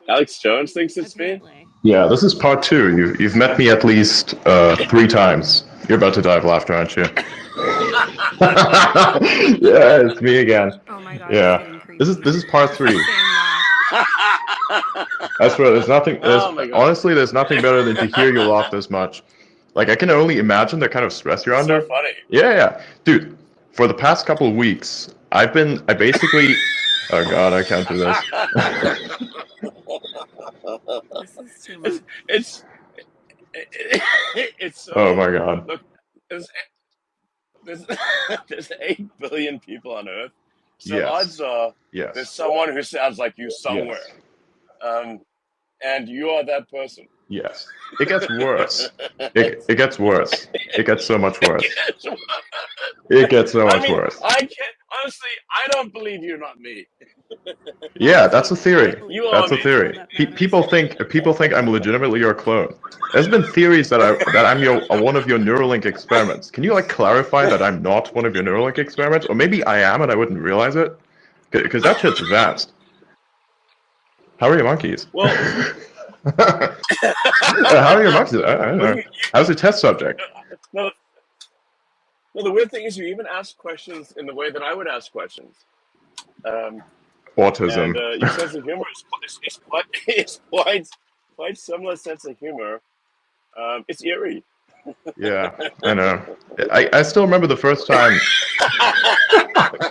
Alex Jones thinks it's me? Apparently. Yeah, this is part two. You've met me at least 3 times. You're about to die of laughter, aren't you? Yeah, it's me again. Oh my god, it's Yeah, getting creepy. this is part 3. Same laugh. I swear, there's nothing. Oh my God. Honestly, there's nothing better than to hear you laugh this much. Like, I can only imagine the kind of stress you're It's under. so funny. Yeah, dude. For the past couple of weeks, I basically. Oh God, I can't do this. This is too much. It's so. Oh my God. Look, there's 8 billion people on Earth, so Yes. odds are there's Yes. someone who sounds like you somewhere, and you are that person. Yes. It gets worse. It gets worse. It gets so much worse. It gets so much worse. I can't honestly. I don't believe you're not me. Yeah, that's a theory. You That's are a me. theory. People think I'm legitimately your clone. There's been theories that I'm one of your Neuralink experiments. Can you like clarify that I'm not one of your Neuralink experiments, or maybe I am and I wouldn't realize it? Because that shit's advanced. How are your monkeys? Well, how are your monkeys? I don't know. How's the test subject? no. The weird thing is, you even ask questions in the way that I would ask questions. Autism. And your sense of humor is quite similar sense of humor. It's eerie. Yeah, I know. I still remember the first time.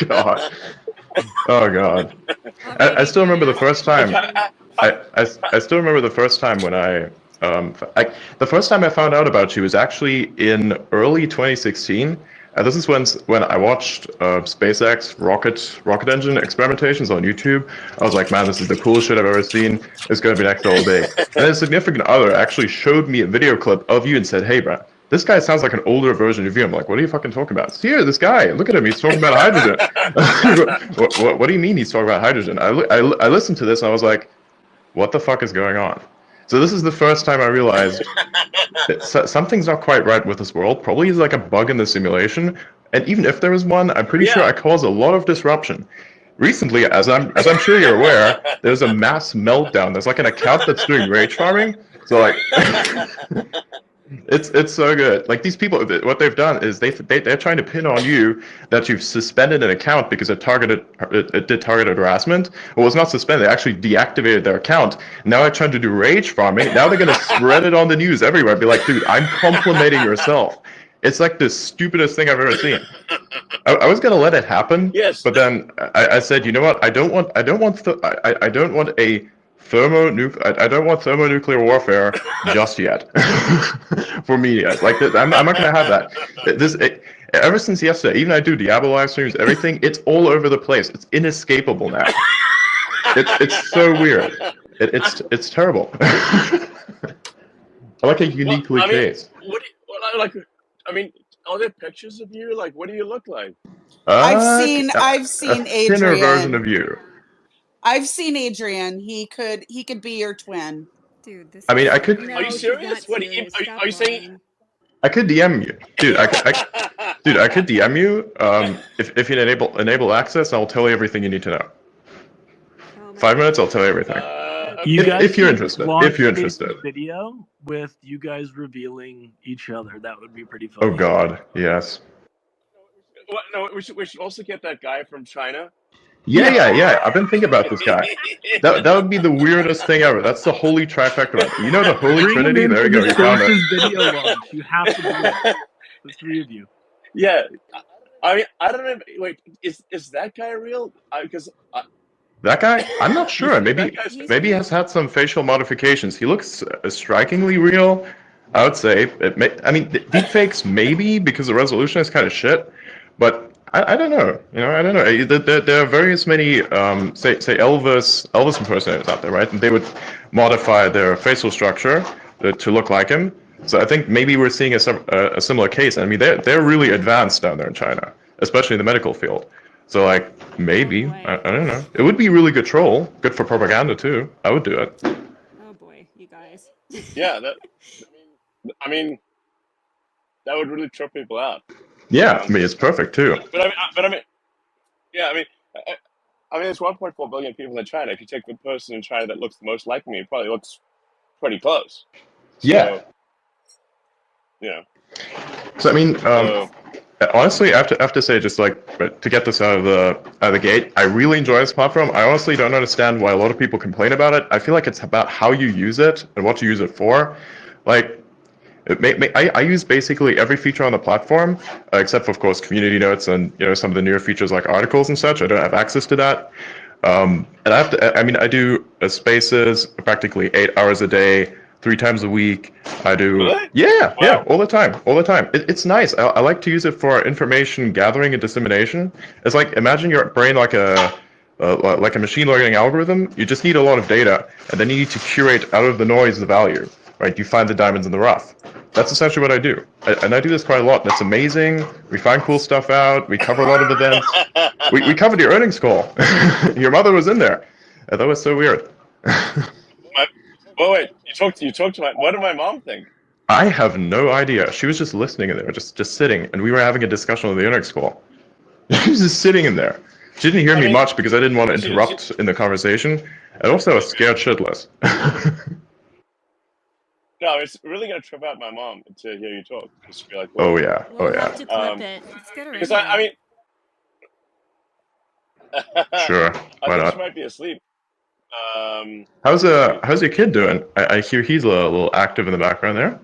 God. Oh God. I still remember the first time. I still remember the first time when the first time I found out about you was actually in early 2016. This is when I watched SpaceX rocket engine experimentations on YouTube. I was like, man, this is the coolest shit I've ever seen. It's gonna be next all day. And then a significant other actually showed me a video clip of you and said, hey, bro, this guy sounds like an older version of you. I'm like, what are you fucking talking about? See here, this guy, look at him. He's talking about hydrogen. What do you mean he's talking about hydrogen? I listened to this and I was like, what the fuck is going on? So this is the first time I realized that something's not quite right with this world. Probably is like a bug in the simulation. And even if there is one, I'm pretty sure I cause a lot of disruption. Recently, as I'm sure you're aware, there's a mass meltdown. There's like an account that's doing rage farming. So like, it's so good. Like these people, what they've done is they're trying to pin on you that you've suspended an account because it did targeted harassment. Well, it's not suspended. They actually deactivated their account. Now they're trying to do rage farming. Now they're gonna spread it on the news everywhere. Be like, dude, I'm complimenting yourself. It's like the stupidest thing I've ever seen. I was gonna let it happen. Yes. But then I said, you know what? I don't want thermonuclear warfare just yet for media. Like I'm not gonna have that. Ever since yesterday, even I do Diablo live streams, everything. It's all over the place. It's inescapable now. It's so weird. It's terrible. I like a uniquely case. Are there pictures of you? Like, what do you look like? I've seen a Adrian. thinner version of you. I've seen Adrian. He could be your twin. Dude, this I mean, I could. No, Are you serious? What are you saying? I could DM you, dude. I could DM you. If you enable access, I'll tell you everything you need to know. 5 minutes, I'll tell you everything. If you're interested. If you're interested. Video with you guys revealing each other, that would be pretty funny. Oh God, yes. No, we should also get that guy from China. Yeah. I've been thinking about this guy. That would be the weirdest thing ever. That's the holy trifecta. You know the Holy Trinity? There you go. You found it. Video launch. You have to do it. The 3 of you. Yeah. I mean, I don't know. Wait, is that guy real? Because that guy? I'm not sure. Maybe he has had some facial modifications. He looks strikingly real. I would say. Deepfakes maybe because the resolution is kind of shit. But I don't know. I don't know. There are various many say Elvis impersonators out there, right? And they would modify their facial structure to look like him. So I think maybe we're seeing a similar case. I mean, they're really advanced down there in China, especially in the medical field. So like maybe I don't know. It would be really good troll, good for propaganda too. I would do it. Oh boy, you guys. Yeah, I mean, that would really trip people out. Yeah, I mean it's perfect too. But I mean, I mean, there's 1.4 billion people in China. If you take the person in China that looks the most like me, it probably looks pretty close. Yeah. So, you know. So I mean, So, honestly, I have to say, just like to get this out of the gate, I really enjoy this platform. I honestly don't understand why a lot of people complain about it. I feel like it's about how you use it and what you use it for. Like, I use basically every feature on the platform, except for, of course, community notes and some of the newer features like articles and such. I don't have access to that. And I have to. I mean, I do spaces practically 8 hours a day, 3 times a week. I do. really? Yeah, Wow. yeah, all the time, all the time. It's nice. I like to use it for information gathering and dissemination. It's like, imagine your brain like a machine learning algorithm. You just need a lot of data, and then you need to curate out of the noise the value. Right? You find the diamonds in the rough. That's essentially what I do. And I do this quite a lot. That's amazing. We find cool stuff out. We cover a lot of events. We covered your earnings call. Your mother was in there. That was so weird. Wait, you talked to my. What did my mom think? I have no idea. She was just listening in there, just sitting, and we were having a discussion on the earnings call. She was just sitting in there. She didn't hear me much because I didn't want to interrupt in the conversation, and also I was scared shitless. No, it's really gonna trip out my mom to hear you talk. Just be like, oh yeah, We'll oh have yeah. to clip it. Let's get her in Because here. I mean, Sure, I why think not? she might be asleep. How's your kid doing? I hear he's a little active in the background there.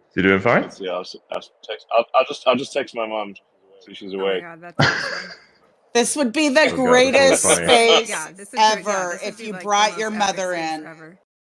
Is he doing fine? Let's see. I'll just text my mom. See if she's Oh my awake. god, that's awesome. This would be the Oh God, that's greatest really funny. space Yeah, this is ever this would if be you like the brought most your epic mother space in. ever.